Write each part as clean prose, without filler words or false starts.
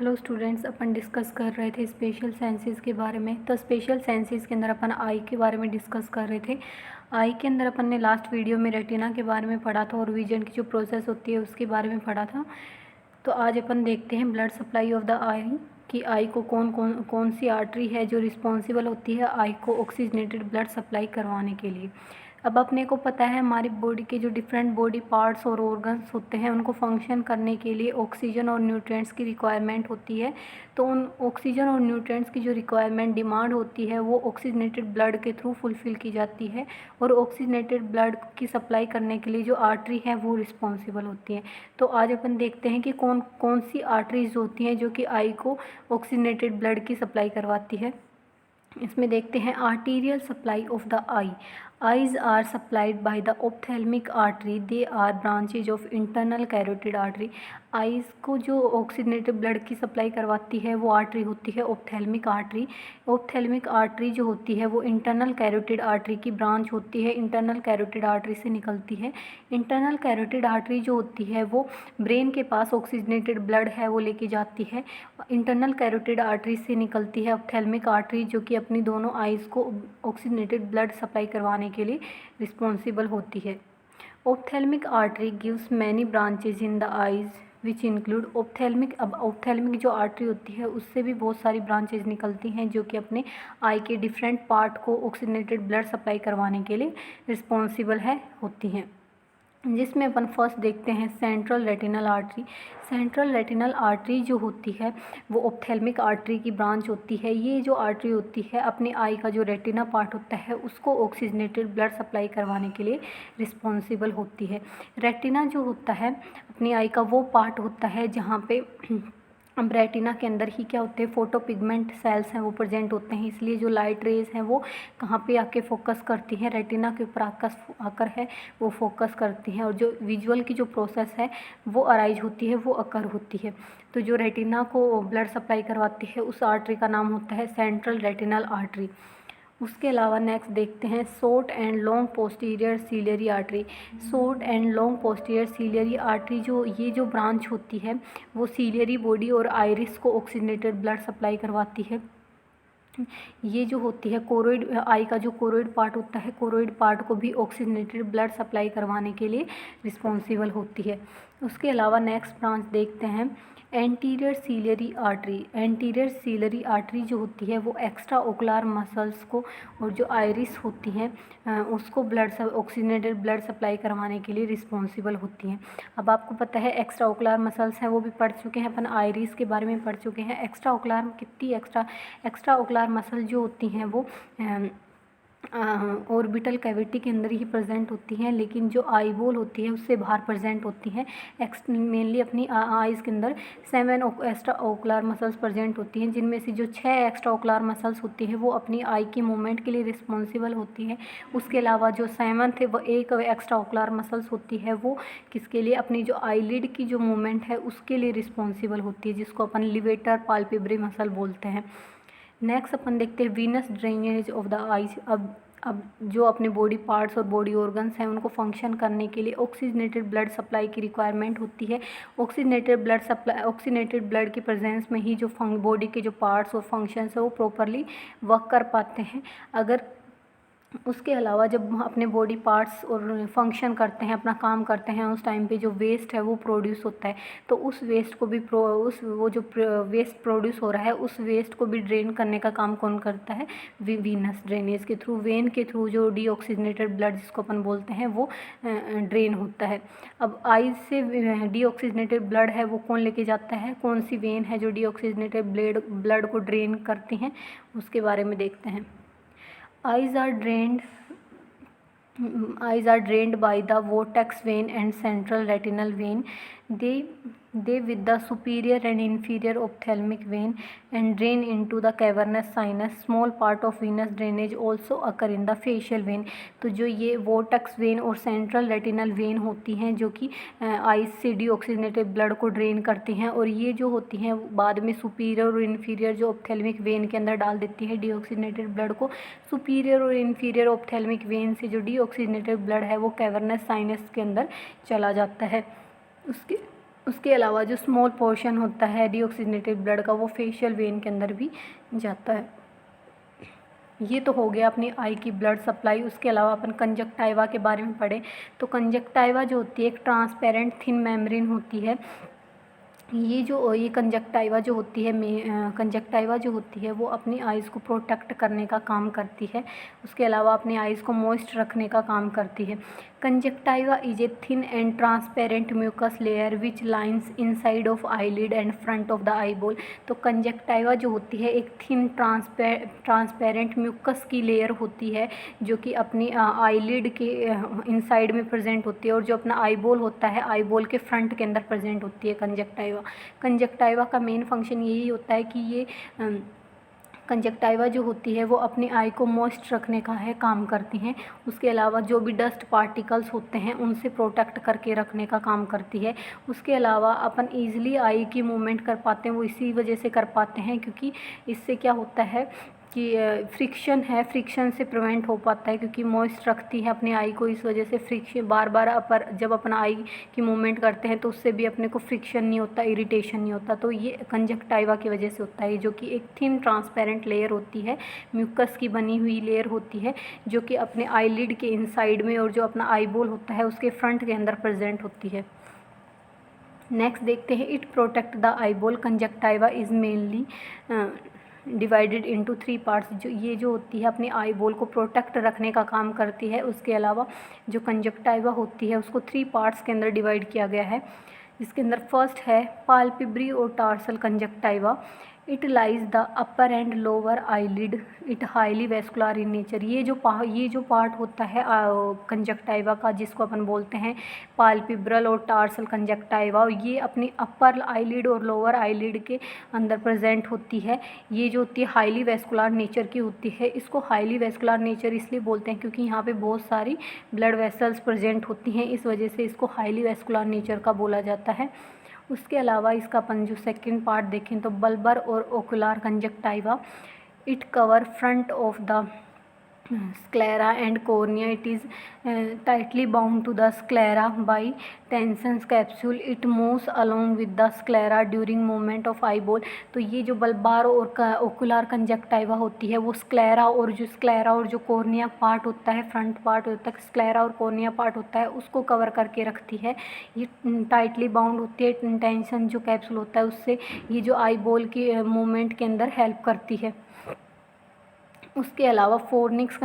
Hello students, अपन discuss कर रहे थे स्पेशल साइंसेस के बारे में। तो स्पेशल साइंसेस के अंदर अपन आई के बारे में डिस्कस कर रहे थे। आई के अंदर अपन ने लास्ट वीडियो में रेटिना के बारे में पढ़ा था और विजन की जो प्रोसेस होती है उसके बारे में पढ़ा था। तो आज अपन देखते हैं ब्लड सप्लाई ऑफ द आई, कि आई को कौन सी आर्टरी है जो रिस्पॉन्सिबल होती है आई को ऑक्सीजनेटेड ब्लड सप्लाई करवाने के लिए। अब अपने को पता है हमारी बॉडी के जो डिफरेंट बॉडी पार्ट्स और ऑर्गन्स होते हैं उनको फंक्शन करने के लिए ऑक्सीजन और न्यूट्रिएंट्स की रिक्वायरमेंट होती है। तो उन ऑक्सीजन और न्यूट्रिएंट्स की जो रिक्वायरमेंट डिमांड होती है वो ऑक्सीजनेटेड ब्लड के थ्रू फुलफ़िल की जाती है। और ऑक्सीजनेटेड ब्लड की सप्लाई करने के लिए जो आर्टरी है वो रिस्पॉन्सिबल होती है। तो आज अपन देखते हैं कि कौन कौन सी आर्टरीज होती हैं जो कि आई को ऑक्सीजनेटेड ब्लड की सप्लाई करवाती है। इसमें देखते हैं arterial supply of the eye. Eyes are supplied by the ophthalmic artery, they are branches of internal carotid artery. Eyes को जो ऑक्सीजनेटेड ब्लड की सप्लाई करवाती है वो आर्टरी होती है ऑप्थेल्मिक आर्टरी। ऑप्थेल्मिक आर्टरी जो होती है वो इंटरनल कैरोटिड आर्टरी की ब्रांच होती है, इंटरनल कैरोटिड आर्टरी से निकलती है। इंटरनल कैरोटिड आर्टरी जो होती है वो ब्रेन के पास ऑक्सीजनेटेड ब्लड है वो लेके जाती है। इंटरनल कैरोटिड आर्टरी से निकलती है ऑप्थेल्मिक आर्टरी, जो कि अपनी दोनों आइज़ को ऑक्सीजनेटेड ब्लड सप्लाई करवाने के लिए रिस्पॉन्सिबल होती है। Ophthalmic artery gives many branches in the eyes which include ophthalmic. अब ऑप्थेल्मिक जो आर्टरी होती है उससे भी बहुत सारी ब्रांचेज निकलती हैं जो कि अपने आई के डिफरेंट पार्ट को ऑक्सीजनेटेड ब्लड सप्लाई करवाने के लिए रिस्पॉन्सिबल होती हैं। जिसमें अपन फर्स्ट देखते हैं central retinal artery. Central retinal artery जो होती है वो ऑप्थेल्मिक आर्टरी की ब्रांच होती है। ये जो आर्टरी होती है अपने आई का जो रेटिना पार्ट होता है उसको ऑक्सीजनेटेड ब्लड सप्लाई करवाने के लिए रिस्पॉन्सिबल होती है। रेटिना जो होता है अपनी आई का वो पार्ट होता है जहाँ पे अब रेटिना के अंदर ही क्या होते हैं, फोटो पिगमेंट सेल्स हैं वो प्रेजेंट होते हैं। इसलिए जो लाइट रेज हैं वो कहाँ पे आके फोकस करती हैं, रेटिना के ऊपर आकर है वो फोकस करती हैं। और जो विजुअल की जो प्रोसेस है वो अराइज होती है, वो अकर होती है। तो जो रेटिना को ब्लड सप्लाई करवाती है उस आर्टरी का नाम होता है सेंट्रल रेटिनल आर्टरी। उसके अलावा नेक्स्ट देखते हैं short and long posterior ciliary artery. Short and long posterior ciliary artery ये जो ब्रांच होती है वो सीलियरी बॉडी और आइरिस को ऑक्सीजनेटेड ब्लड सप्लाई करवाती है। ये जो होती है कोरोइड, आई का जो कोरोइड पार्ट होता है, कोरोइड पार्ट को भी ऑक्सीजनेटेड ब्लड सप्लाई करवाने के लिए रिस्पॉन्सिबल होती है। उसके अलावा नेक्स्ट ब्रांच देखते हैं anterior ciliary artery. Anterior ciliary artery जो होती है वो एक्स्ट्रा ओकुलर मसल्स को और जो आइरिस होती हैं उसको ऑक्सीजनेटेड ब्लड सप्लाई करवाने के लिए रिस्पॉन्सिबल होती हैं। अब आपको पता है एक्स्ट्रा ओकुलर मसल्स हैं वो भी पढ़ चुके हैं अपन, आइरिस के बारे में पढ़ चुके हैं। एक्स्ट्रा ओकुलर कितनी एक्स्ट्रा ओकुलर मसल जो होती हैं वो ऑर्बिटल कैविटी के अंदर ही प्रेजेंट होती हैं, लेकिन जो आई बॉल होती है उससे बाहर प्रेजेंट होती हैं। मेनली अपनी आइज़ के अंदर 7 एक्स्ट्रा ओकुलर मसल्स प्रेजेंट होती हैं, जिनमें से जो 6 एक्स्ट्रा ओकुलर मसल्स होती हैं वो अपनी आई की मूवमेंट के लिए रिस्पॉन्सिबल होती हैं। उसके अलावा जो 7th है वो एक एक्स्ट्रा ओकुलर मसल्स होती है वो किसके लिए, अपनी जो आईलिड की जो मूवमेंट है उसके लिए रिस्पॉन्सिबल होती है, जिसको अपन लिवेटर पाल्पेब्री मसल बोलते हैं। नेक्स्ट अपन देखते हैं Venus drainage of the eyes. अब जो अपने बॉडी पार्ट्स और बॉडी ऑर्गन्स हैं उनको फंक्शन करने के लिए ऑक्सीजनेटेड ब्लड सप्लाई की रिक्वायरमेंट होती है। ऑक्सीजनेटेड ब्लड की प्रेजेंस में ही जो बॉडी के जो पार्ट्स और फंक्शंस है वो प्रॉपरली वर्क कर पाते हैं। अगर उसके अलावा जब हम अपने बॉडी पार्ट्स और फंक्शन करते हैं, अपना काम करते हैं, उस टाइम पे जो वेस्ट है वो प्रोड्यूस होता है। तो उस वेस्ट को भी वेस्ट प्रोड्यूस हो रहा है उस वेस्ट को भी ड्रेन करने का काम कौन करता है, वीनस ड्रेनेज के थ्रू, वेन के थ्रू जो डीऑक्सीजनेटेड ब्लड जिसको अपन बोलते हैं वो ड्रेन होता है। अब आइज से डीऑक्सीजनेटेड ब्लड है वो कौन लेके जाता है, कौन सी वेन है जो डीऑक्सीजनेटेड ब्लड को ड्रेन करती हैं, उसके बारे में देखते हैं। Eyes are drained by the vortex vein and central retinal vein. They with the superior and inferior ophthalmic vein and drain into the cavernous sinus. Small part of venous drainage also occur in the facial vein. तो जो ये vortex vein और central retinal vein होती हैं जो कि eyes से deoxygenated blood को ड्रेन करती हैं, और ये जो होती हैं बाद में सुपीरियर और इन्फीरियर जो ऑप्थेल्मिक वेन के अंदर डाल देती है डीऑक्सीजनेटेड ब्लड को। सुपीरियर और इन्फीरियर ऑप्थेल्मिक वेन से जो डीऑक्सीजनेटेड ब्लड है वो कैवर्नस साइनस के अंदर चला जाता है। उसके अलावा जो स्मॉल पोर्शन होता है डीऑक्सीजनेटेड ब्लड का वो फेशियल वेन के अंदर भी जाता है। ये तो हो गया अपनी आई की ब्लड सप्लाई। उसके अलावा अपन कंजक्टाइवा के बारे में पढ़े तो कंजक्टाइवा जो होती है एक ट्रांसपेरेंट थिन मेम्ब्रेन होती है। ये कंजक्टाइवा जो होती है कंजक्टाइवा जो होती है वो अपनी आइज़ को प्रोटेक्ट करने का काम करती है। उसके अलावा अपनी आइज़ को मॉइस्ट रखने का काम करती है। Conjunctiva is a thin and transparent mucus layer which lines inside of eyelid and front of the eyeball. तो कंजक्टाइवा जो होती है एक थिन ट्रांसपेरेंट म्यूकस की लेयर होती है जो कि अपनी आईलिड के इनसाइड में प्रेजेंट होती है, और जो अपना आईबॉल होता है आईबॉल के फ्रंट के अंदर प्रेजेंट होती है कंजक्टाइवा का मेन फंक्शन यही होता है कि ये कंजक्टाइवा जो होती है वो अपनी आई को मॉइस्ट रखने का है काम करती हैं। उसके अलावा जो भी डस्ट पार्टिकल्स होते हैं उनसे प्रोटेक्ट करके रखने का काम करती है। उसके अलावा अपन ईज़िली आई की मूवमेंट कर पाते हैं वो इसी वजह से कर पाते हैं क्योंकि इससे क्या होता है कि फ्रिक्शन से प्रिवेंट हो पाता है, क्योंकि मॉइस्ट रखती है अपनी आई को। इस वजह से फ्रिक्शन बार बार जब अपना आई की मूवमेंट करते हैं तो उससे भी अपने को फ्रिक्शन नहीं होता, इरिटेशन नहीं होता। तो ये कंजक्टाइवा की वजह से होता है, जो कि एक थिन ट्रांसपेरेंट लेयर होती है, म्यूकस की बनी हुई लेयर होती है जो कि अपने आईलिड के इनसाइड में और जो अपना आईबॉल होता है उसके फ्रंट के अंदर प्रेजेंट होती है। नेक्स्ट देखते हैं it protect the eyeball. Conjunctiva is mainly divided into 3 parts. जो होती है अपनी आई बॉल को प्रोटेक्ट रखने का काम करती है। उसके अलावा जो कंजक्टाइवा होती है उसको 3 पार्ट्स के अंदर डिवाइड किया गया है, जिसके अंदर फर्स्ट है पाल्पेब्री और tarsal conjunctiva. It lies the upper and lower eyelid. It highly vascular in nature. ये जो पार्ट होता है कंजक्टाइवा का जिसको अपन बोलते हैं पाल्पेब्रल और टार्सल कंजक्टाइवा, ये अपनी अपर आईलिड और लोअर आईलिड के अंदर प्रेजेंट होती है। ये जो होती है हाईली वेस्कुलर नेचर की होती है। इसको हाईली वेस्कुलर नेचर इसलिए बोलते हैं क्योंकि यहाँ पे बहुत सारी ब्लड वेसल्स प्रेजेंट होती हैं, इस वजह से इसको हाईली वेस्कुलर नेचर का बोला जाता है। उसके अलावा इसका अपन जो सेकेंड पार्ट देखें तो बल्बर और ocular conjunctiva. It cover front of the sclera and cornea. It is tightly bound to the sclera by tensions capsule. It moves along with the sclera during movement of eyeball. तो ये जो बल्बार और ocular conjunctiva होती है वो sclera और जो cornea part होता है, फ्रंट पार्ट होता है, स्क्लेरा और कॉर्निया पार्ट होता है, उसको कवर करके रखती है। ये टाइटली बाउंड होती है, टेंशन जो कैप्सूल होता है उससे ये जो आईबॉल की मूवमेंट के अंदर हेल्प करती है। उसके अलावा फोर्निक्स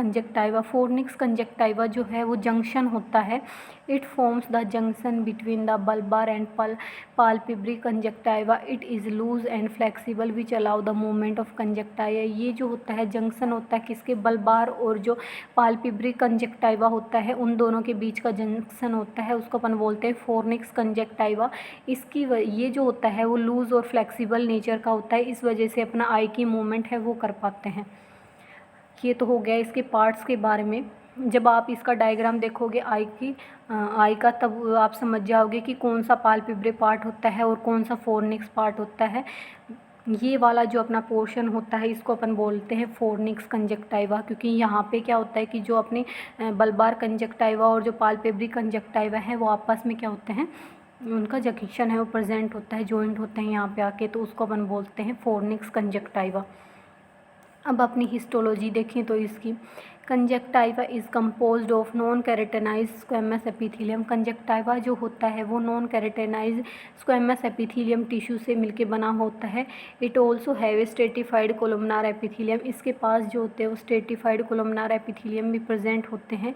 कंजक्टाइवा जो है वो जंक्शन होता है। It forms the junction between the bulbar and palpebral conjunctiva. It is loose and flexible which allow the movement of conjunctiva. ये जो होता है जंक्शन होता है किसके, बल्बार और जो पाल्पेब्री कंजक्टाइवा होता है उन दोनों के बीच का जंक्शन होता है, उसको अपन बोलते हैं फोर्निक्स कंजक्टाइवा। ये जो होता है वो लूज और फ्लेक्सिबल नेचर का होता है, इस वजह से अपना आई की मूवमेंट है वो कर पाते हैं। ये तो हो गया इसके पार्ट्स के बारे में। जब आप इसका डायग्राम देखोगे आई का तब आप समझ जाओगे कि कौन सा पाल्पेब्रे पार्ट होता है और कौन सा फोर्निक्स पार्ट होता है। ये वाला जो अपना पोर्शन होता है इसको अपन बोलते हैं फोर्निक्स कंजक्टाइवा, क्योंकि यहाँ पे क्या होता है कि जो अपने बल्बार कंजक्टाइवा और जो पाल्पेब्री कंजक्टाइवा है वो आपस में क्या होते हैं, उनका जंक्शन है वो प्रेजेंट होता है, जॉइंट होते हैं यहाँ पे आके, तो उसको अपन बोलते हैं फोर्निक्स कंजक्टाइवा। अब अपनी हिस्टोलॉजी देखें तो इसकी conjunctiva is composed of non keratinize squamous epithelium. Conjunctiva जो होता है वो non keratinize squamous epithelium tissue से मिलके बना होता है। It also have stratified columnar epithelium. इसके पास जो होते हैं वो स्ट्रेटिफाइड कोलुमनार एपिथीलियम भी प्रेजेंट होते हैं।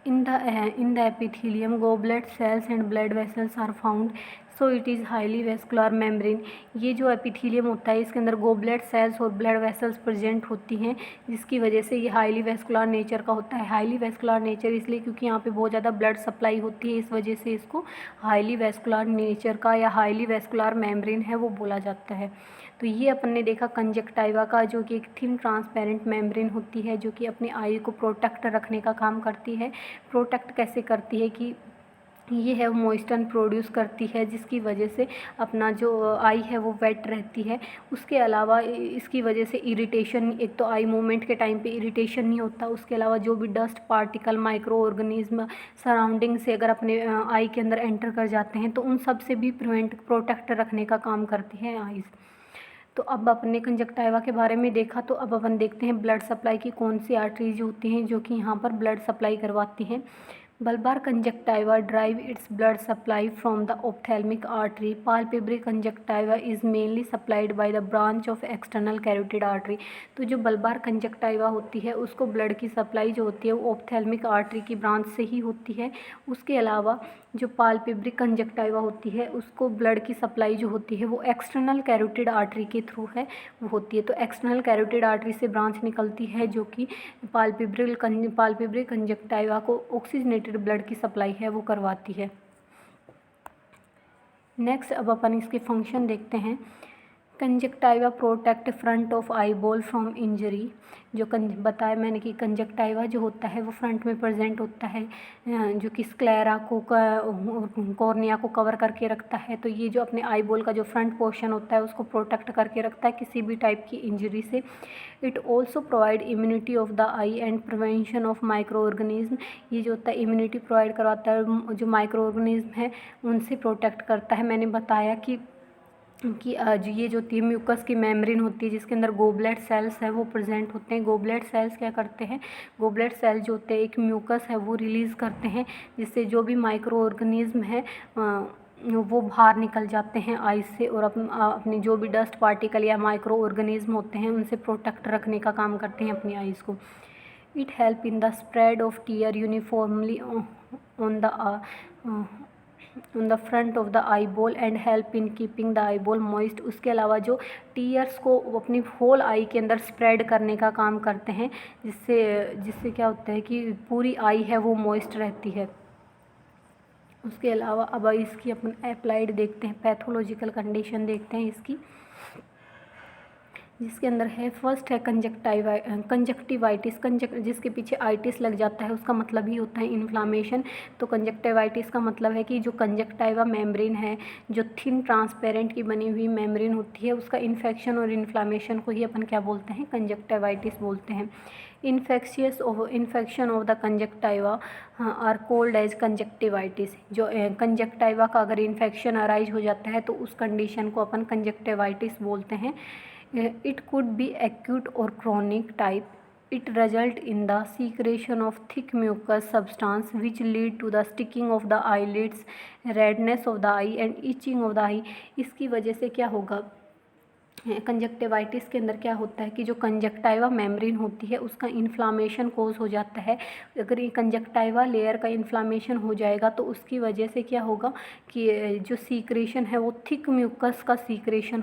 In the epithelium goblet cells and blood vessels are found, so it is highly vascular membrane. ये जो एपिथीलियम होता है इसके अंदर गॉबलेट सेल्स और ब्लड वेसल्स प्रेजेंट होती हैं, जिसकी वजह से ये हाईली वेस्कुलर नेचर का होता है। हाईली वेस्कुलर नेचर इसलिए क्योंकि यहाँ पे बहुत ज़्यादा ब्लड सप्लाई होती है, इस वजह से इसको हाईली वेस्कुलर नेचर का या हाईली वेस्कुलर मेम्ब्रेन है वो बोला जाता है। तो ये अपन ने देखा कंजक्टाइवा का, जो कि एक थिन ट्रांसपेरेंट मेम्ब्रेन होती है जो कि अपनी आई को प्रोटेक्ट रखने का काम करती है। प्रोटेक्ट कैसे करती है कि ये है वो मॉइस्चर प्रोड्यूस करती है, जिसकी वजह से अपना जो आई है वो वेट रहती है। उसके अलावा इसकी वजह से इरिटेशन, एक तो आई मूवमेंट के टाइम पे इरिटेशन नहीं होता, उसके अलावा जो भी dust particle, micro organism surrounding से अगर अपने आई के अंदर एंटर कर जाते हैं तो उन सब से भी प्रोटेक्ट रखने का काम करती है आईज़। तो अब अपने कंजक्टाइवा के बारे में देखा, तो अब अपन देखते हैं ब्लड सप्लाई की कौन सी आर्टरीज होती हैं जो कि यहाँ पर ब्लड सप्लाई करवाती हैं। Bulbar conjunctiva drive its blood supply from the ophthalmic artery. Palpebral conjunctiva is mainly supplied by the branch of external carotid artery. तो जो बल्बार कंजक्टाइवा होती है उसको ब्लड की सप्लाई जो होती है वो ऑप्थेल्मिक आर्टरी की ब्रांच से ही होती है। उसके अलावा जो पाल्पेब्रिक कंजक्टाइवा होती है उसको ब्लड की सप्लाई जो होती है वो एक्सटर्नल कैरोटिड आर्टरी के थ्रू है वो होती है। तो एक्सटर्नल कैरोटिड आर्टरी से ब्रांच निकलती है जो कि पाल्पेब्रिक कंजक्टाइवा को ऑक्सीजनेटेड ब्लड की सप्लाई है वो करवाती है। नेक्स्ट अब अपन इसके फंक्शन देखते हैं। Conjunctiva protect front of eye ball from injury. जो बताया मैंने कि कंजक्टाइवा जो होता है वो फ्रंट में प्रेजेंट होता है, जो कि स्क्लेरा को कॉर्निया को कवर करके रखता है। तो ये जो अपने आई बॉल का जो फ्रंट पोर्शन होता है उसको प्रोटेक्ट करके रखता है किसी भी टाइप की इंजरी से। It also provide immunity of the I and prevention of micro organism. ये जो होता है इम्यूनिटी प्रोवाइड करवाता है, जो माइक्रो ऑर्गेनिज्म है उनसे प्रोटेक्ट करता है। मैंने बताया कि जो ये जो होती है म्यूकस की मेम्ब्रेन होती है जिसके अंदर गोबलेट सेल्स है वो प्रेजेंट होते हैं। गोबलेट सेल्स क्या करते हैं, गोबलेट सेल जो होते हैं एक म्यूकस है वो रिलीज़ करते हैं जिससे जो भी माइक्रो ऑर्गेनिज्म है वो बाहर निकल जाते हैं आइज से और अपनी जो भी डस्ट पार्टिकल या माइक्रो ऑर्गेनिज्म होते हैं उनसे प्रोटेक्ट रखने का काम करते हैं अपनी आइज़ को। It help in the spread of tear uniformly on the front of the eyeball and help in keeping the eyeball moist. उसके अलावा जो टीयर्स को अपनी होल आई के अंदर स्प्रेड करने का काम करते हैं जिससे क्या होता है कि पूरी आई है वो मॉइस्ट रहती है। उसके अलावा अब इसकी अपन अप्लाइड देखते हैं, पैथोलॉजिकल कंडीशन देखते हैं इसकी, जिसके अंदर है फर्स्ट है कंजक्टिवाइटिस। जिसके पीछे आइटिस लग जाता है उसका मतलब ही होता है इन्फ्लामेशन। तो कंजक्टिवाइटिस का मतलब है कि जो कंजक्टाइवा मेम्ब्रेन है, जो थिन ट्रांसपेरेंट की बनी हुई मेम्ब्रेन होती है, उसका इन्फेक्शन और इन्फ्लामेशन को ही अपन क्या बोलते हैं, कंजक्टिवाइटिस बोलते हैं। Infection of the conjunctiva are called as conjunctivitis. जो कंजक्टाइवा का अगर इन्फेक्शन अराइज हो जाता है तो उस कंडीशन को अपन कंजक्टिवाइटिस बोलते हैं। It could be acute or chronic type. It result in the secretion of thick mucus substance which lead to the sticking of the eyelids, redness of the eye and itching of the eye. इसकी वजह से क्या होगा, conjunctivitis के अंदर क्या होता है कि जो कंजक्टाइवा मेम्ब्रेन होती है उसका इन्फ्लामेशन कोज हो जाता है। अगर ये कंजक्टाइवा लेयर का इन्फ्लामेशन हो जाएगा तो उसकी वजह से क्या होगा कि जो सीक्रेशन है वो थिक म्यूकस का सीक्रेशन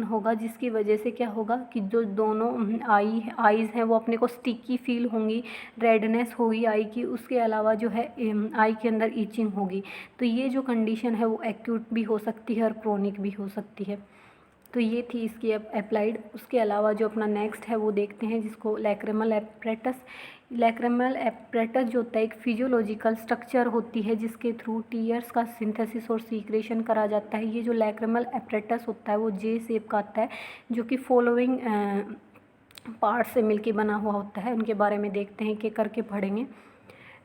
होगा, जिसकी वजह से क्या होगा कि जो दोनों आईज़ हैं वो अपने को स्टिकी फील होंगी, रेडनेस होगी आई की, उसके अलावा जो है आई के अंदर ईचिंग होगी। तो ये जो कंडीशन है वो एक्यूट भी हो सकती है और क्रोनिक भी हो सकती है। तो ये थी इसकी अप्लाइड। उसके अलावा जो अपना नेक्स्ट है वो देखते हैं जिसको लैक्रिमल एपरेटस। लैक्रिमल एपरेटस जो होता है एक फिजियोलॉजिकल स्ट्रक्चर होती है जिसके थ्रू टीयर्स का सिंथेसिस और सीक्रेशन करा जाता है। ये जो लैक्रिमल एपरेटस होता है वो जे शेप का आता है जो कि फॉलोइंग पार्ट से मिलके बना हुआ होता है। उनके बारे में देखते हैं कि करके पढ़ेंगे।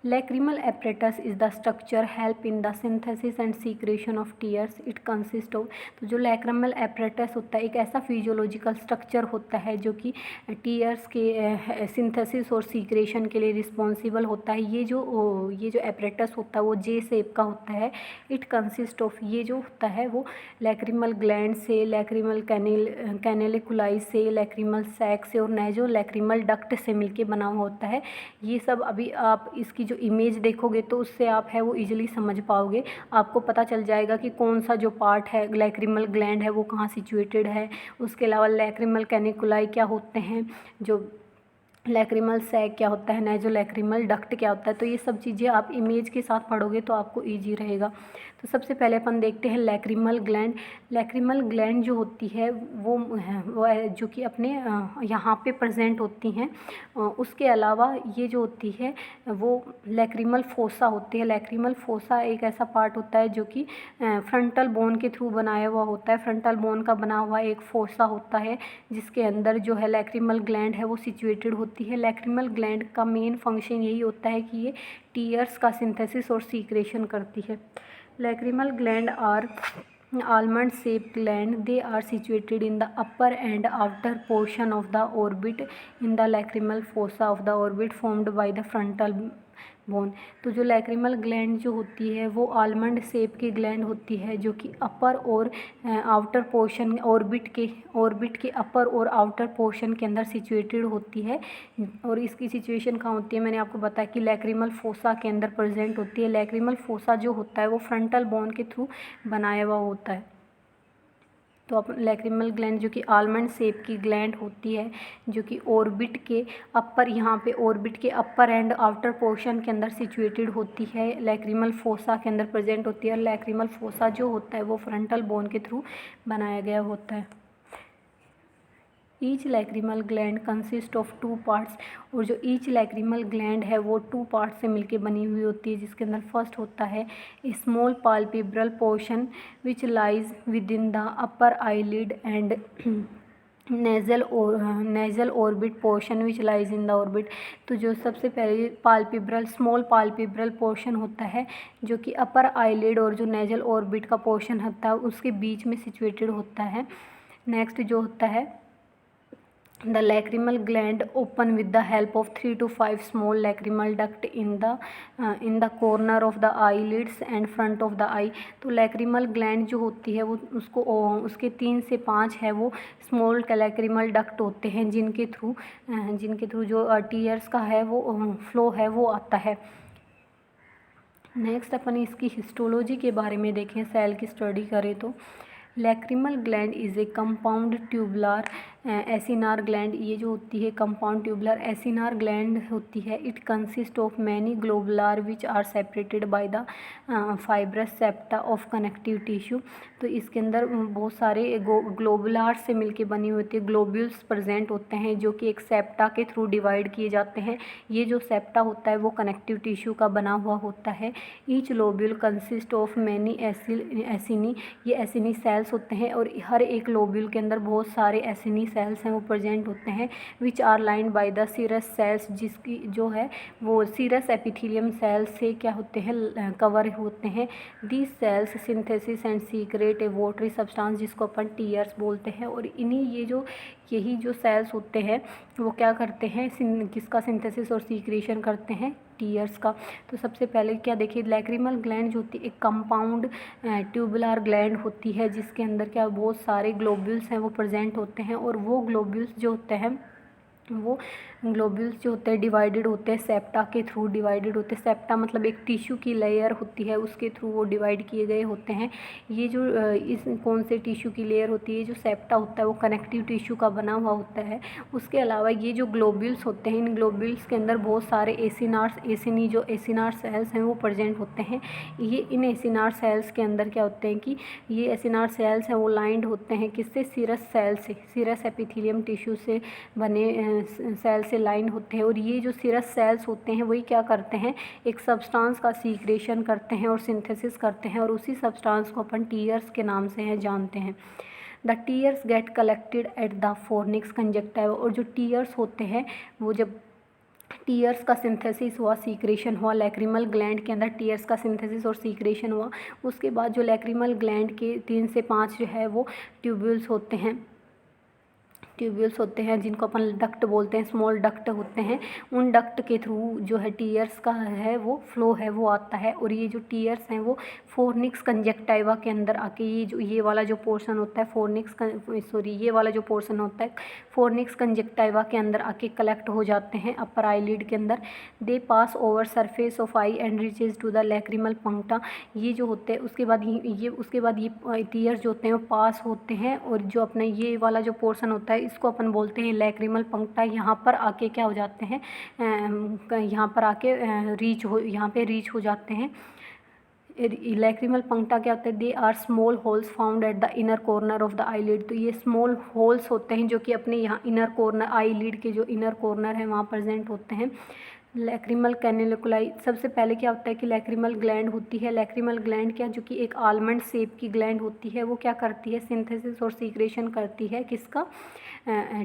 Lacrimal apparatus is the structure help in the synthesis and secretion of tears. It consists of, तो जो lacrimal apparatus होता है एक ऐसा फिजियोलॉजिकल स्ट्रक्चर होता है जो कि टीयर्स के सिंथेसिस और सीक्रेशन के लिए रिस्पॉन्सिबल होता है। ये जो apparatus होता है वो जे शेप का होता है। इट कंसिस्ट ऑफ, ये जो होता है वो लैक्रिमल ग्लैंड से, लैक्रिमल कैनेलिकुलाई से, लैक्रिमल सैक से और नेजो लैक्रिमल डक्ट से मिलके बना हुआ होता है। ये सब अभी आप इसकी जो इमेज देखोगे तो उससे आप है वो इजीली समझ पाओगे। आपको पता चल जाएगा कि कौन सा जो पार्ट है लैक्रिमल ग्लैंड है वो कहाँ सिचुएटेड है। उसके अलावा लैक्रिमल कैनिकुलाई क्या होते हैं, जो लैक्रिमल सैक क्या होता है, नेजो लैक्रिमल डक्ट क्या होता है। तो ये सब चीज़ें आप इमेज के साथ पढ़ोगे तो आपको ईजी रहेगा। तो सबसे पहले अपन देखते हैं लैक्रिमल ग्लैंड। लैक्रिमल ग्लैंड जो होती है वो जो कि अपने यहाँ पे प्रेजेंट होती हैं। उसके अलावा ये जो होती है वो लैक्रिमल फोसा होती है। लैक्रिमल फोसा एक ऐसा पार्ट होता है जो कि फ्रंटल बोन के थ्रू बनाया हुआ होता है। फ्रंटल बोन का बना हुआ एक फोसा होता है जिसके अंदर जो है लैक्रिमल ग्लैंड है वो सिचुएटेड होती है। लैक्रिमल ग्लैंड का मेन फंक्शन यही होता है कि ये टीयर्स का सिंथेसिस और सीक्रेशन करती है। Lacrimal gland are almond shaped gland. They are situated in the upper and outer portion of the orbit in the lacrimal fossa of the orbit formed by the frontal bone. तो जो lacrimal gland जो होती है वो almond shape की gland होती है जो कि अपर और आउटर पोर्शन ऑर्बिट के अपर और आउटर पोर्शन के अंदर सिचुएटेड होती है। और इसकी सिचुएशन कहाँ होती है, मैंने आपको बताया कि लैक्रिमल फोसा के अंदर प्रेजेंट होती है। लैक्रिमल फोसा जो होता है वो फ्रंटल बोन के थ्रू बनाया हुआ होता है। तो अपन लैक्रिमल ग्लैंड जो कि आलमंड शेप की ग्लैंड होती है जो कि ऑर्बिट के अपर, यहाँ पे ऑर्बिट के अपर एंड आउटर पोर्शन के अंदर सिचुएटेड होती है, लैक्रिमल फोसा के अंदर प्रेजेंट होती है। और लैक्रिमल फोसा जो होता है वो फ्रंटल बोन के थ्रू बनाया गया होता है। Each lacrimal gland consist of 2 parts. और जो ईच लैक्रिमल ग्लैंड है वो 2 पार्ट से मिलके बनी हुई होती है जिसके अंदर फर्स्ट होता है small palpebral portion which lies with in the upper eyelid and nasal orbit portion which lies in the orbit. तो जो सबसे पहले स्मॉल पाल्पेब्रल पोर्शन होता है जो कि अपर आईलिड और जो नेजल ऑर्बिट का पोर्शन होता है उसके बीच में सिचुएटेड होता है। नेक्स्ट जो होता है The lacrimal gland open with the help of 3 to 5 small lacrimal duct in the corner of the eyelids and front of the eye। तो lacrimal gland जो होती है वो उसके 3 से 5 है वो स्मॉल lacrimal duct होते हैं जिनके थ्रू जो टीयर्स का है वो फ्लो है वो आता है। नेक्स्ट अपन इसकी हिस्टोलॉजी के बारे में देखें, सेल की स्टडी करें तो lacrimal gland is a compound tubular acinar gland. ये जो होती है कंपाउंड ट्यूबुलर एसिनार ग्लैंड होती है। It consist of many globular which are separated by the fibrous septa of connective tissue. तो इसके अंदर बहुत सारे ग्लोबुलार से मिलके बनी होती है, ग्लोब्यूल्स प्रेजेंट होते हैं जो कि एक सेप्टा के थ्रू डिवाइड किए जाते हैं। ये जो सेप्टा होता है वो कनेक्टिव टिश्यू का बना हुआ होता है। Each lobule consist of many acini, ये एसिनी सेल्स होते हैं और हर एक लोब्यूल के अंदर बहुत सारे एसिनी सेल्स हैं वो प्रेजेंट होते हैं। Which are lined by the serous cells, जिसकी जो है वो सीरस एपिथेलियम सेल्स से क्या होते हैं, कवर होते हैं। These cells synthesis and secret A watery substance जिसको अपन टीयर्स बोलते हैं। और यही जो सेल्स होते हैं वो क्या करते हैं, किसका सिंथेसिस और सीक्रेशन करते हैं, टीयर्स का। तो सबसे पहले क्या देखिए, लैक्रिमल ग्लैंड जो होती है एक कंपाउंड ट्यूबुलर ग्लैंड होती है जिसके अंदर क्या बहुत सारे ग्लोब्यूल्स हैं वो प्रेजेंट होते हैं। और वो ग्लोब्यूल्स जो होते हैं डिवाइडेड होते हैं सेप्टा के थ्रू डिवाइडेड होते हैं। सेप्टा मतलब एक टिश्यू की लेयर होती है, उसके थ्रू वो डिवाइड किए गए होते हैं। ये जो इस कौन से टिश्यू की लेयर होती है, जो सेप्टा होता है वो कनेक्टिव टिश्यू का बना हुआ होता है। उसके अलावा ये जो ग्लोब्यूल्स होते हैं, इन ग्लोब्यूल्स के अंदर बहुत सारे एसिनार सेल्स हैं वो प्रेजेंट होते हैं। ये इन एसिनार सेल्स के अंदर क्या होते हैं कि ये एसिनार सेल्स हैं वो लाइंड होते हैं किससे, सीरस सेल से, सीरस एपिथेलियम टिश्यू से बने सेल से लाइन होते हैं। और ये जो सीरस सेल्स होते हैं वही क्या करते हैं, एक सब्सटेंस का सीक्रेशन करते हैं और सिंथेसिस करते हैं। और उसी सब्सटेंस को अपन टीयर्स के नाम से जानते हैं। The tears get collected at the fornix conjunctiva. और जो टीयर्स होते हैं वो जब टीयर्स का सिंथेसिस हुआ, सीक्रेशन हुआ, लैक्रिमल ग्लैंड के अंदर टीयर्स का सिंथेसिस और सीक्रेशन हुआ, उसके बाद जो लैक्रिमल ग्लैंड के 3 से 5 जो है वो ट्यूब्यूल्स होते हैं जिनको अपन डक्ट बोलते हैं, स्मॉल डक्ट होते हैं। उन डक्ट के थ्रू जो है टीयर्स का है वो फ्लो है वो आता है। और ये जो टीयर्स हैं वो फोर्निक्स कंजक्टिवा के अंदर आके ये वाला जो पोर्शन होता है फोर्निक्स कंजक्टिवा के अंदर आके कलेक्ट हो जाते हैं अपर आईलिड के अंदर। They pass over surface of eye and reaches to the lacrimal puncta. ये जो होते हैं उसके बाद ये टीयर्स जो होते हैं वो पास होते हैं। और जो अपना ये वाला जो पोर्शन होता है इसको अपन बोलते हैं लैक्रिमल पंक्टा। यहाँ पर आके क्या हो जाते हैं, यहाँ पे रीच हो जाते हैं। लैक्रिमल पंक्टा क्या होता है, they are small holes found at the inner corner of the eyelid. तो ये स्मॉल होल्स होते हैं जो कि अपने यहाँ इनर कॉर्नर, आईलिड के जो इनर कॉर्नर है वहाँ प्रेजेंट होते हैं। लैक्रिमल कैनिकुलाई, सबसे पहले क्या होता है कि लैक्रिमल ग्लैंड होती है। लैक्रिमल ग्लैंड क्या, जो कि एक आलमंड शेप की ग्लैंड होती है, वो क्या करती है, सिंथेसिस और सीक्रेशन करती है, किसका,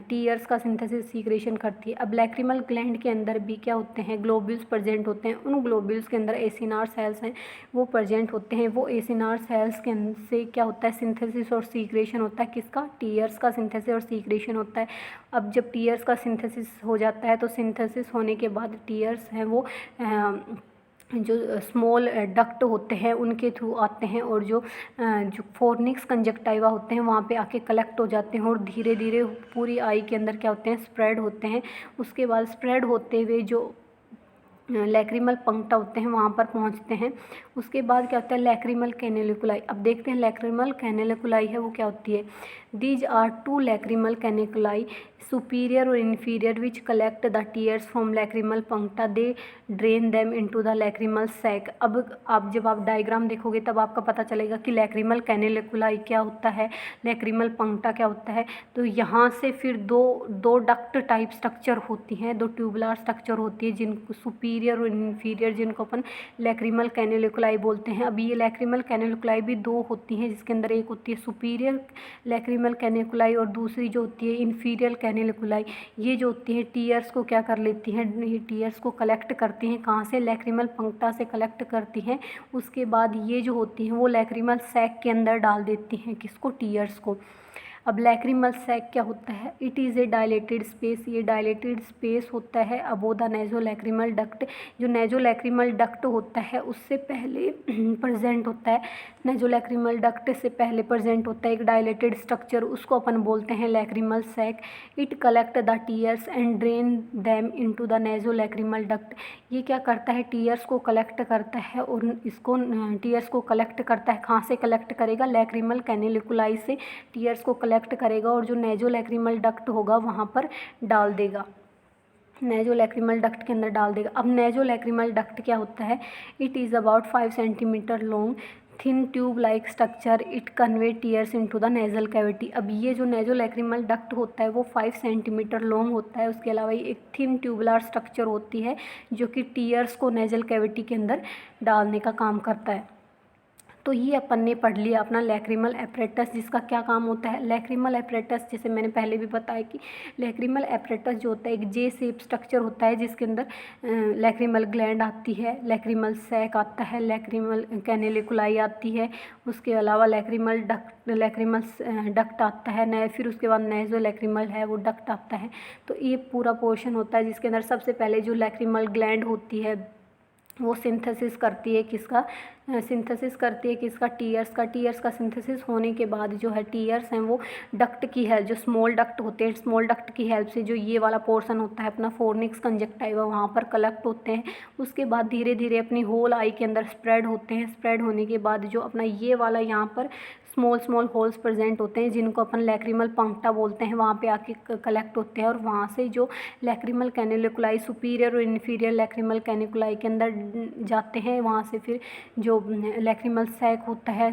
टीयर्स का सिंथेसिस सीक्रेशन करती है। अब लैक्रिमल ग्लैंड के अंदर भी क्या होते हैं, ग्लोब्यूल्स प्रेजेंट होते हैं। उन ग्लोब्यूल्स के अंदर एसिनार सेल्स हैं वो प्रेजेंट होते हैं। वो एसिनार सेल्स के से क्या होता है, सिंथेसिस और सीक्रेशन होता है, किसका, टीयर्स का सिंथेसिस और सीक्रेशन होता है। अब जब टीयर्स का सिंथेसिस हो जाता है तो सिंथेसिस होने के बाद टीयर्स हैं वो जो स्मॉल डक्ट होते हैं उनके थ्रू आते हैं, और जो फोर्निक्स कंजक्टाइवा होते हैं वहाँ पे आके कलेक्ट हो जाते हैं और धीरे धीरे पूरी आई के अंदर क्या होते हैं, स्प्रेड होते हैं। उसके बाद स्प्रेड होते हुए जो लैक्रिमल पंक्टा होते हैं वहाँ पर पहुँचते हैं। उसके बाद क्या होता है, लैक्रिमल कैनिकुलाई। अब देखते हैं लैक्रिमल कैनिकुलाई है वो क्या होती है। These are two lacrimal canaliculi, superior और inferior, which collect the tears from lacrimal puncta, they drain them into the lacrimal sac. अब आप जब आप डायग्राम देखोगे तब आपका पता चलेगा कि लैक्रिमल कैनिकुलाई क्या होता है, लैक्रिमल पंक्टा क्या होता है। तो यहाँ से फिर दो डक्ट टाइप स्ट्रक्चर होती हैं, दो ट्यूबुलर स्ट्रक्चर होती है, जिनको सुपीरियर और इन्फीरियर, जिनको अपन लैक्रिमल कैनिकुलाई बोलते हैं। अब ये लैक्रिमल कैनिकुलाई भी दो होती हैं, जिसके अंदर एक होती है सुपीरियर लैक्रिमल कैनिकुलाई और दूसरी जो होती है इन्फीरियर कैनिकुलाई। ये जो होती है टीयर्स को क्या कर लेती हैं, ये टीयर्स को कलेक्ट करती हैं, कहाँ से, लैक्रिमल पंक्टा से कलेक्ट करती हैं। उसके बाद ये जो होती हैं वो लैक्रिमल सैक के अंदर डाल देती हैं, किसको, टीयर्स को। अब लैक्रिमल सैक क्या होता है, it is A dilated space, ये डायलेटेड स्पेस होता है above the nasolacrimal duct. जो नेजो लैक्रिमल डक्ट होता है उससे पहले प्रेजेंट होता है, नेजो लैक्रिमल डक्ट से पहले प्रेजेंट होता है एक डायलेटेड स्ट्रक्चर, उसको अपन बोलते हैं lacrimal sac. It collect the tears and drain them into the nasolacrimal duct. ये क्या करता है, टीयर्स को कलेक्ट करता है, और इसको टीयर्स को कलेक्ट करता है, कहाँ से कलेक्ट करेगा, लैक्रिमल कैनिकुलाई से टीयर्स को कलेक्ट करेगा और जो नेजो लैक्रिमल डक्ट होगा वहाँ पर डाल देगा, नेजो लैक्रिमल डक्ट के अंदर डाल देगा। अब नेजो लैक्रिमल डक्ट क्या होता है, it is about 5 centimetre long, thin tube like structure, it convey tears into the nasal cavity. अब ये जो नेजो लैक्रिमल डक्ट होता है वो 5 सेंटीमीटर लॉन्ग होता है। उसके अलावा एक थिन ट्यूबुलर स्ट्रक्चर होती है जो कि टीयर्स को नेजल कैविटी के अंदर डालने का काम करता है। तो ये अपन ने पढ़ लिया अपना लैक्रिमल एपरेटस, जिसका क्या काम होता है। लैक्रिमल एपरेटस, जैसे मैंने पहले भी बताया कि लैक्रिमल एपरेटस जो होता है एक जे शेप स्ट्रक्चर होता है, जिसके अंदर लैक्रिमल ग्लैंड आती है, लैक्रिमल सैक आता है, लैक्रिमल कैनिकुलाई आती है, उसके अलावा लैक्रिमल डक्ट आता है, फिर उसके बाद नेजो लैक्रिमल है वो डक्ट आता है। तो ये पूरा पोर्शन होता है जिसके अंदर सबसे पहले जो लैक्रिमल ग्लैंड होती है वो सिंथेसिस करती है, किसका, सिंथेसिस करती है किसका, टीयर्स का। टीयर्स का सिंथेसिस होने के बाद जो है टीयर्स हैं वो डक्ट की है, जो स्मॉल डक्ट होते हैं, स्मॉल डक्ट की हेल्प से जो ये वाला पोर्शन होता है अपना फोर्निक्स कंजक्टाइवा वहाँ पर कलेक्ट होते हैं। उसके बाद धीरे धीरे अपनी होल आई के अंदर स्प्रेड होते हैं। स्प्रेड होने के बाद जो अपना ये वाला यहाँ पर स्मॉल होल्स प्रेजेंट होते हैं, जिनको अपन लैक्रिमल पंक्टा बोलते हैं, वहाँ पे आके कलेक्ट होते हैं, और वहाँ से जो लैक्रिमल कैनिकुलाई सुपीरियर और इन्फीरियर लैक्रिमल कैनिकुलाई के अंदर जाते हैं। वहाँ से फिर जो लैक्रिमल सैक होता है,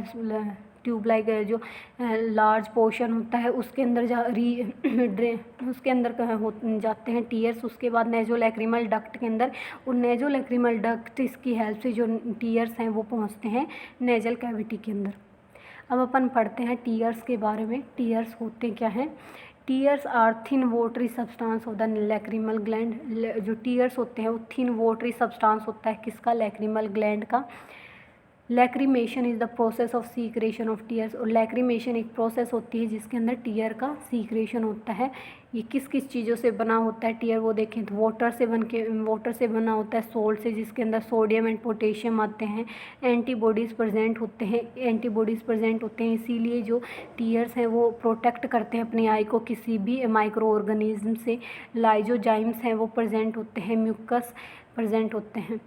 ट्यूब लाइक जो लार्ज पोर्शन होता है, उसके अंदर उसके अंदर हो जाते हैं टीयर्स। उसके बाद नेजो लैक्रिमल डक्ट के अंदर, और नेजो लैक्रिमल डक्ट इसकी हेल्प से जो टीयर्स हैं वो पहुँचते हैं नेजल कैविटी के अंदर। अब अपन पढ़ते हैं टीयर्स के बारे में। टीयर्स होते क्या हैं, tears are thin watery substance of the lacrimal gland. जो टीयर्स होते हैं वो थिन वोटरी सब्सटेंस होता है, किसका, लैक्रिमल ग्लैंड का। Lacrimation is the process of secretion of tears, और लैक्रिमेशन एक प्रोसेस होती है जिसके अंदर टीयर का सीक्रेशन होता है। ये किस किस चीज़ों से बना होता है टीयर, वो देखें तो वाटर से बना होता है, सोल्ट से, जिसके अंदर सोडियम एंड पोटेशियम आते हैं। एंटीबॉडीज़ प्रेजेंट होते हैं, इसीलिए जो टीयर्स हैं वो प्रोटेक्ट करते हैं अपनी आई को किसी भी माइक्रो ऑर्गेनिज्म से। लाइजोजाइम्स हैं वो प्रेजेंट होते हैं, म्यूकस प्रेजेंट होते हैं।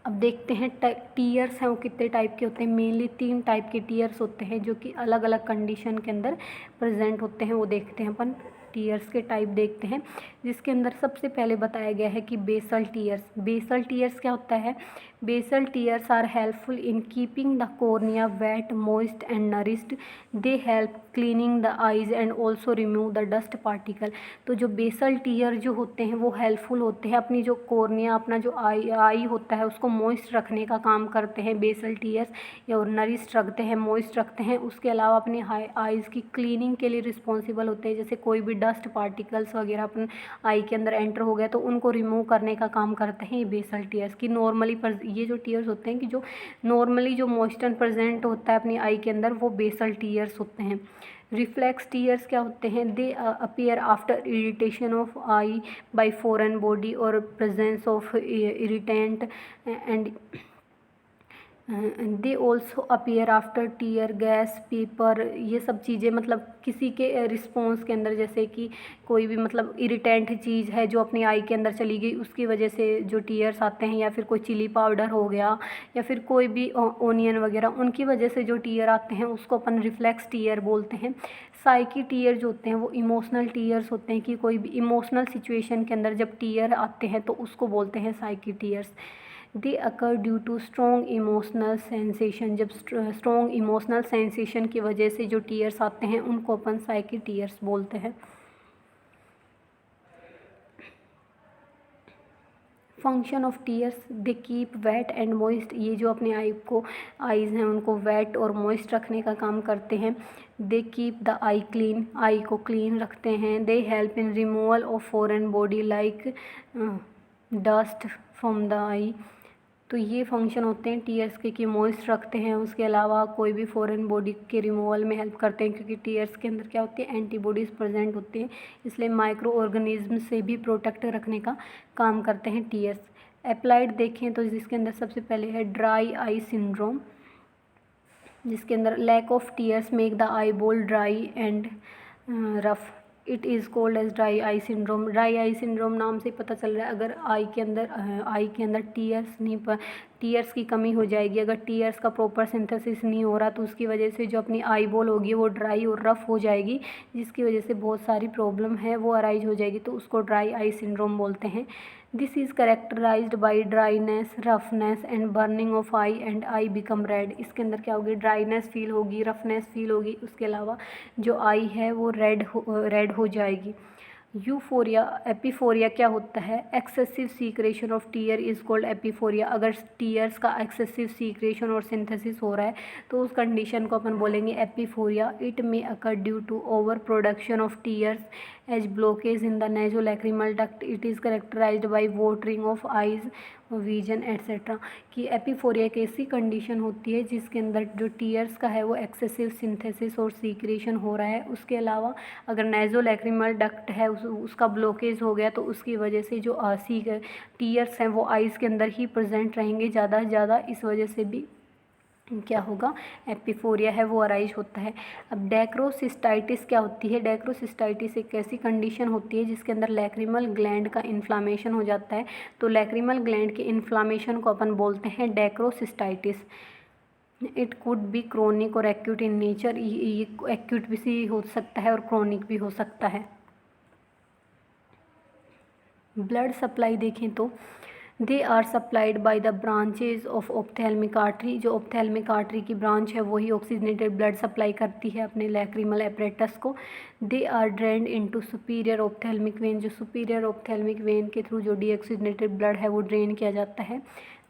अब देखते हैं टीयर्स हैं वो कितने टाइप के होते हैं। मेनली 3 टाइप के टीयर्स होते हैं जो कि अलग अलग कंडीशन के अंदर प्रेजेंट होते हैं, वो देखते हैं अपन। टीयर्स के टाइप देखते हैं, जिसके अंदर सबसे पहले बताया गया है कि बेसल टीयर्स। बेसल टीयर्स क्या होता है? Basal tears are helpful in keeping the cornea wet, moist and nourished. They help cleaning the eyes and also remove the dust particle. तो जो बेसल टीयर जो होते हैं वो हेल्पफुल होते हैं, अपनी जो कॉर्निया, अपना जो आई होता है उसको मॉइस्ट रखने का काम करते हैं बेसल टीयर्स, या नरिश्ड रखते हैं, मॉइस्ट रखते हैं। उसके अलावा अपनी आईज़ की क्लीनिंग के लिए रिस्पॉन्सिबल होते हैं, जैसे कोई भी डस्ट पार्टिकल्स वगैरह अपन आई के अंदर एंटर हो गया तो उनको रिमूव करने का काम करते हैं ये बेसल टीयर्स। की नॉर्मली पर ये जो टीयर्स होते हैं कि जो नॉर्मली जो मॉइस्चर प्रेजेंट होता है अपनी आई के अंदर वो बेसल टीयर्स होते हैं। रिफ्लेक्स टीयर्स क्या होते हैं? They appear after irritation of eye by foreign body और presence of irritant and they also appear after tear gas, pepper, ये सब चीज़ें मतलब किसी के रिस्पॉन्स के अंदर, जैसे कि कोई भी मतलब इरिटेंट चीज़ है जो अपनी आई के अंदर चली गई उसकी वजह से जो टीयर्स आते हैं, या फिर कोई चिली पाउडर हो गया या फिर कोई भी ओनियन वगैरह, उनकी वजह से जो टीयर आते हैं उसको अपन रिफ्लेक्स टीयर बोलते हैं। साइकी टीयर जो होते हैं वो इमोशनल टीयर्स होते हैं, कि कोई भी इमोशनल सिचुएशन के अंदर जब टीयर आते हैं तो उसको बोलते हैं psychic tears. They occur due to strong emotional sensation. जब स्ट्रॉन्ग इमोशनल सेंसेशन की वजह से जो टीयर्स आते हैं उनको अपन साइकी टीयर्स बोलते हैं। Function of tears, they keep wet and moist. ये जो अपने आईज़ हैं उनको वेट और मॉइस्ट रखने का काम करते हैं। They keep the eye clean, eye को क्लीन रखते हैं। They help in removal of foreign body like dust from the eye. तो ये फंक्शन होते हैं टीयर्स के, कि मॉइस्ट रखते हैं, उसके अलावा कोई भी फॉरेन बॉडी के रिमूवल में हेल्प करते हैं, क्योंकि टीयर्स के अंदर क्या होती है, एंटीबॉडीज़ प्रेजेंट होती हैं, इसलिए माइक्रो ऑर्गेनिज्म से भी प्रोटेक्ट रखने का काम करते हैं टीयर्स। अप्लाइड देखें तो जिसके अंदर सबसे पहले है ड्राई आई सिंड्रोम, जिसके अंदर lack of tears make the eyeball dry and rough. It is called as dry eye syndrome. Dry eye syndrome नाम से पता चल रहा है, अगर आई के अंदर टीयर्स की कमी हो जाएगी, अगर टीयर्स का प्रॉपर सिंथेसिस नहीं हो रहा तो उसकी वजह से जो अपनी आई बॉल होगी वो ड्राई और रफ़ हो जाएगी, जिसकी वजह से बहुत सारी प्रॉब्लम है वो अराइज हो जाएगी, तो उसको ड्राई आई सिंड्रोम बोलते हैं। This is characterised by dryness, roughness and burning of eye and I become red. इसके अंदर क्या होगी, ड्राइनेस फील होगी, रफनेस फील होगी, उसके अलावा जो आई है वो रेड हो जाएगी। यूफोरिया, एपिफोरिया क्या होता है? Excessive secretion of tear is called epiphora. अगर टीयर्स का एक्सेसिव सीक्रेशन और सिंथेसिस हो रहा है तो उस कंडीशन को अपन बोलेंगे epiphora. It may occur due to over production of tears as blockage in the nasolacrimal duct. It is characterized by watering of eyes, vision etcetera. कि एपिफोरिया एक ऐसी कंडीशन होती है जिसके अंदर जो टीयर्स का है वो एक्सेसिव सिंथेसिस और सीक्रेशन हो रहा है, उसके अलावा अगर नेजोलैक्रिमल डक्ट है उसका ब्लॉकेज हो गया तो उसकी वजह से जो टीयर्स हैं वो आइज़ के अंदर ही प्रेजेंट रहेंगे ज़्यादा से ज़्यादा, इस वजह से भी क्या होगा, एपिफोरिया है वो अराइज होता है। अब डेक्रोसिस्टाइटिस क्या होती है? डेक्रोसिस्टाइटिस एक ऐसी कंडीशन होती है जिसके अंदर लैक्रिमल ग्लैंड का इन्फ्लामेशन हो जाता है, तो लैक्रिमल ग्लैंड के इन्फ्लामेशन को अपन बोलते हैं डेक्रोसिस्टाइटिस। इट कुड बी क्रोनिक और एक्यूट इन नेचर। ये एक्यूट भी हो सकता है और क्रोनिक भी हो सकता है। ब्लड सप्लाई देखें तो they are supplied by the branches of ophthalmic artery. जो ऑप्थेल्मिक आर्टरी की ब्रांच है वही ऑक्सीजनेटेड ब्लड सप्लाई करती है अपने लैक्रिमल एपरेटस को। They are drained into superior ophthalmic vein. जो सुपीरियर ऑप्थेल्मिक वेन के थ्रू जो डीऑक्सीजनेटेड ब्लड है वो ड्रेन किया जाता है।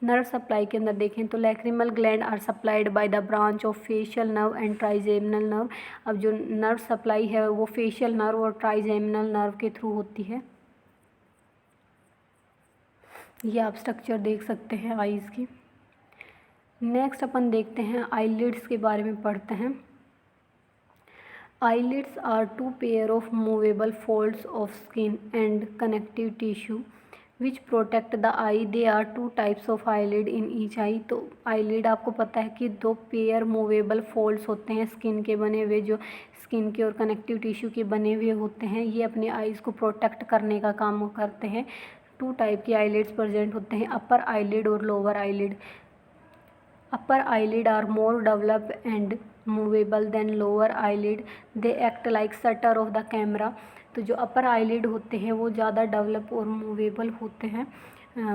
नर्व सप्लाई के अंदर देखें तो lacrimal gland are supplied by the branch of facial nerve and trigeminal nerve. अब जो नर्व सप्लाई है वो फेशियल नर्व और ट्राइजेमिनल नर्व के थ्रू होती है। ये आप स्ट्रक्चर देख सकते हैं आईज़ की। नेक्स्ट अपन देखते हैं आईलिड्स के बारे में पढ़ते हैं। Eyelids are two pair of movable folds of skin and connective tissue which protect the eye. They are two types of eyelid in each eye. तो आईलिड आपको पता है कि दो पेयर मूवेबल फोल्ड्स होते हैं स्किन के बने हुए, जो स्किन के और कनेक्टिव टिश्यू के बने हुए होते हैं, ये अपने आईज़ को प्रोटेक्ट करने का काम करते हैं। टू टाइप की आईलिड्स प्रेजेंट होते हैं, अपर आईलिड और lower eyelid. Upper eyelid are more developed and movable than lower eyelid, they act like shutter of the camera. तो जो अपर आईलिड होते हैं वो ज़्यादा डेवलप और मूवेबल होते हैं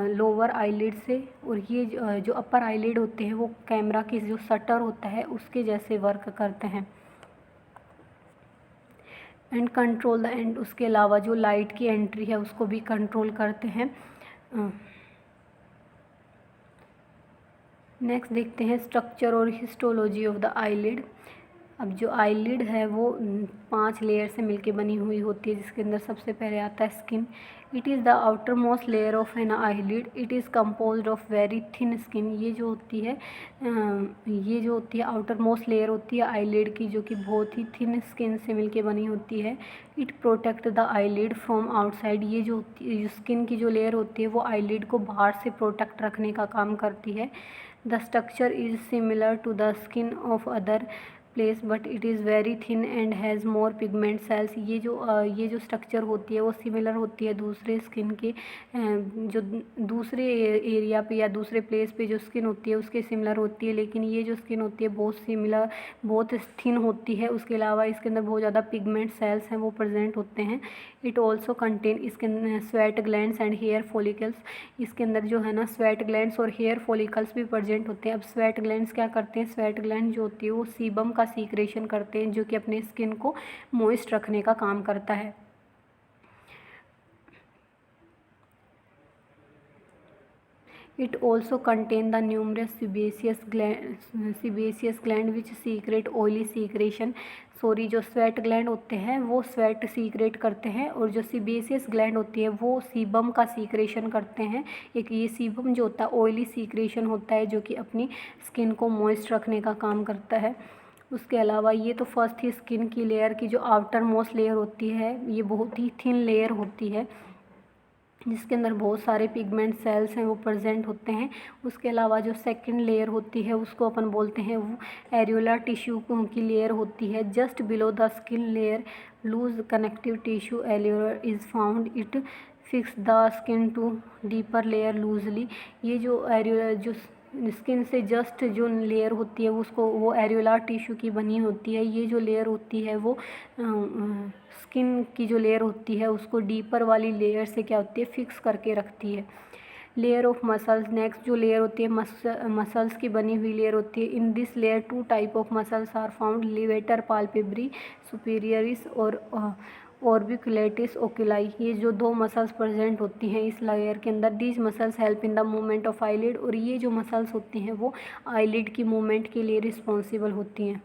लोअर आईलिड से, और ये जो अपर आईलिड होते हैं वो कैमरा की जो शटर होता है उसके जैसे वर्क करते हैं। एंड कंट्रोल द एंड, उसके अलावा जो लाइट की एंट्री है उसको भी कंट्रोल करते हैं। नेक्स्ट देखते हैं स्ट्रक्चर और हिस्टोलॉजी ऑफ द आईलिड। अब जो आईलिड है वो 5 लेयर से मिलके बनी हुई होती है, जिसके अंदर सबसे पहले आता है skin. It is the outermost layer of an eyelid, it is composed of very thin skin. ये जो होती है आउटर मोस्ट लेयर होती है आईलिड की, जो कि बहुत ही थिन स्किन से मिलके बनी होती है। It protect the eyelid from outside. ये जो स्किन की जो लेयर होती है वो आईलिड को बाहर से प्रोटेक्ट रखने का काम करती है। The structure is similar to the skin of other place but it is very thin and has more pigment cells. ये जो स्ट्रक्चर होती है वो सिमिलर होती है दूसरे स्किन के जो दूसरे एरिया पे या दूसरे प्लेस पे जो स्किन होती है उसके सिमिलर होती है, लेकिन ये जो स्किन होती है बहुत थिन होती है। उसके अलावा इसके अंदर बहुत ज़्यादा पिगमेंट सेल्स हैं वो प्रेजेंट होते हैं। इट ऑल्सो कंटेन, इसके अंदर sweat glands and hair follicles. इसके अंदर जो है ना स्वेट ग्लैंड्स और हेयर फॉलिकल्स भी प्रेजेंट होते हैं। अब स्वेट ग्लैंड्स क्या करते हैं, स्वेट ग्लैंड जो होती है वो सीबम का सीक्रेशन करते हैं, जो कि अपने स्किन को मॉइस्ट रखने का काम करता है। It also contain the numerous sebaceous gland which secrete oily secretion। Sorry, जो स्वेट ग्लैंड होते हैं वो स्वेट सीक्रेट करते हैं, और जो सीबेसियस ग्लैंड होती है वो सीबम का सीक्रेशन करते हैं। एक ये सीबम जो होता है ऑयली सीक्रेशन होता है, जो कि अपनी स्किन को मॉइस्ट रखने का काम करता है। उसके अलावा ये तो फर्स्ट ही स्किन की लेयर की जो आउटर मोस्ट लेयर होती है ये बहुत ही थिन लेयर होती है, जिसके अंदर बहुत सारे पिगमेंट सेल्स हैं वो प्रेजेंट होते हैं। उसके अलावा जो सेकंड लेयर होती है उसको अपन बोलते हैं वो एरियोलर टिश्यू की लेयर होती है। Just below the skin layer loose connective tissue areolar is found, it fix the skin to deeper layer loosely. ये जो एरियोलर जो स्किन से जस्ट जो लेयर होती है उसको वो एरियोलर टिश्यू की बनी होती है। ये जो लेयर होती है वो स्किन की जो लेयर होती है उसको डीपर वाली लेयर से क्या होती है फिक्स करके रखती है। लेयर ऑफ मसल्स, नेक्स्ट जो लेयर होती है मसल्स की बनी हुई लेयर होती है। In this layer 2 type of muscles are found, levator palpebrae superioris और ऑर्बिकुलेटिस ओकुलाई। ये जो 2 मसल्स प्रेजेंट होती हैं इस लेयर के अंदर। These muscles help in the movement of eyelid, और ये जो मसल्स होती हैं वो आईलिड की मूवमेंट के लिए रिस्पॉन्सिबल होती हैं।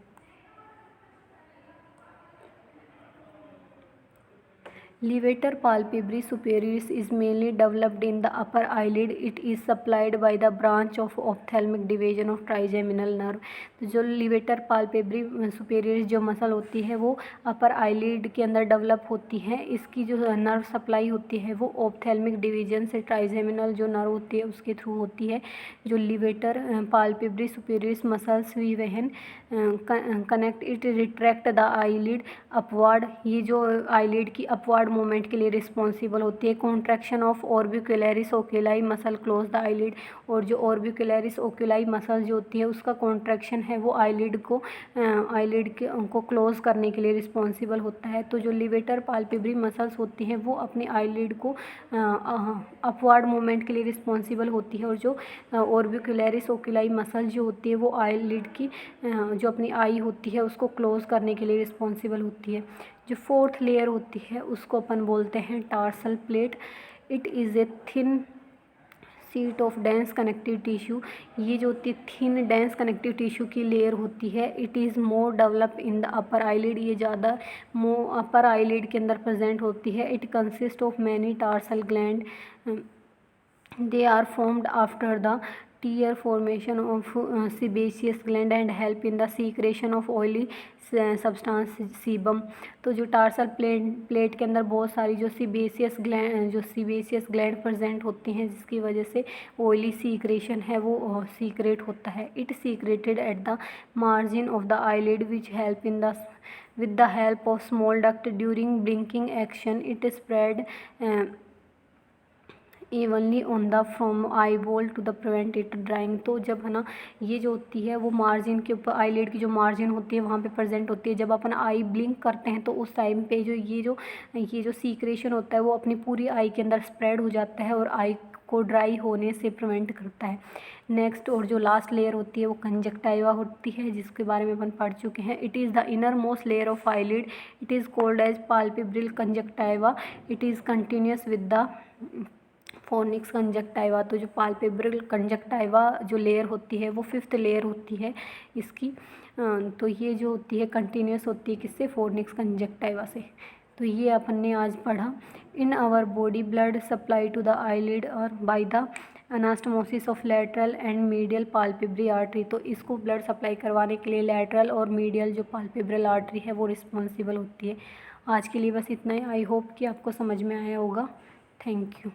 Levator palpebrae superioris is mainly developed in the upper eyelid. It is supplied by the branch of ophthalmic division of trigeminal nerve। तो जो levator palpebrae superior जो मसल होती है वो अपर आईलिड के अंदर डेवलप होती है। इसकी जो नर्व सप्लाई होती है वो ऑप्थेल्मिक डिवीजन से ट्राइजेमिनल जो नर्व होती है उसके थ्रू होती है। जो levator palpebrae superior मसल्स भी वहन connect it retract the eyelid upward. ये जो आईलिड की अपवर्ड मूवमेंट के लिए रिस्पॉन्सिबल होती है। Contraction of orbicularis oculi muscle close the eyelid, और जो ऑर्बिकुलरिस ओकुलाई मसल जो होती है उसका कॉन्ट्रैक्शन है वो आईलिड को क्लोज करने के लिए रिस्पॉन्सिबल होता है। तो जो लिवेटर पाल्पेब्री मसल्स होती हैं वो अपने आईलिड को अपवर्ड मूवमेंट के लिए रिस्पॉन्सिबल होती है, और जो ऑर्बिकुलरिस ओकुलाई मसल जो होती है वो आईलिड की जो अपनी आई होती है उसको क्लोज करने के लिए रिस्पॉन्सिबल होती है। जो 4th लेयर होती है उसको अपन बोलते हैं tarsal plate. It is a thin sheet of dense connective tissue. ये जो होती है थिन डेंस कनेक्टिव टिश्यू की लेयर होती है। It is more develop in the upper eyelid, ये ज़्यादा अपर आईलिड के अंदर प्रेजेंट होती है। It consist of many tarsal gland, they are formed after the tear formation of sebaceous gland and help in the secretion of oily substance sebum। तो जो tarsal plate के अंदर बहुत सारी जो सीबेसियस ग्लैंड प्रेजेंट होती हैं, जिसकी वजह से ऑयली सीक्रेशन है वो सीक्रेट होता है। It secreted at the margin of the eyelid which help in the with the help of small duct during blinking action। It spread evenly on the from eyeball to the prevent it drying. तो जब है ना ये जो होती है वो margin के ऊपर, आईलिड की जो मार्जिन होती है वहाँ पे प्रेजेंट होती है। जब अपन आई ब्लिंक करते हैं तो उस टाइम पे ये जो सीक्रेशन होता है वो अपनी पूरी आई के अंदर स्प्रेड हो जाता है और आई को ड्राई होने से प्रिवेंट करता है। नेक्स्ट और जो लास्ट लेयर होती है वो कंजक्टाइवा होती है, जिसके बारे में अपन पढ़ चुके हैं। It is the innermost layer of eyelid. It is called as palpebral conjunctiva. It is continuous with the fornix conjunctiva. तो जो पाल्पेब्रल कंजक्टाइवा जो लेयर होती है वो 5th लेयर होती है इसकी। तो ये जो होती है कंटिन्यूस होती है किससे, फोनिक्स कंजक्टाइवा से। तो ये अपन ने आज पढ़ा। In our body blood supply to the eyelid और by the anastomosis of lateral and medial palpebral artery. तो इसको ब्लड सप्लाई करवाने के लिए लेटरल और मीडियल जो पाल्पेब्रल आर्टरी है वो रिस्पॉन्सिबल होती है। आज के लिए बस इतना ही। आई होप कि आपको समझ में आया होगा। Thank you.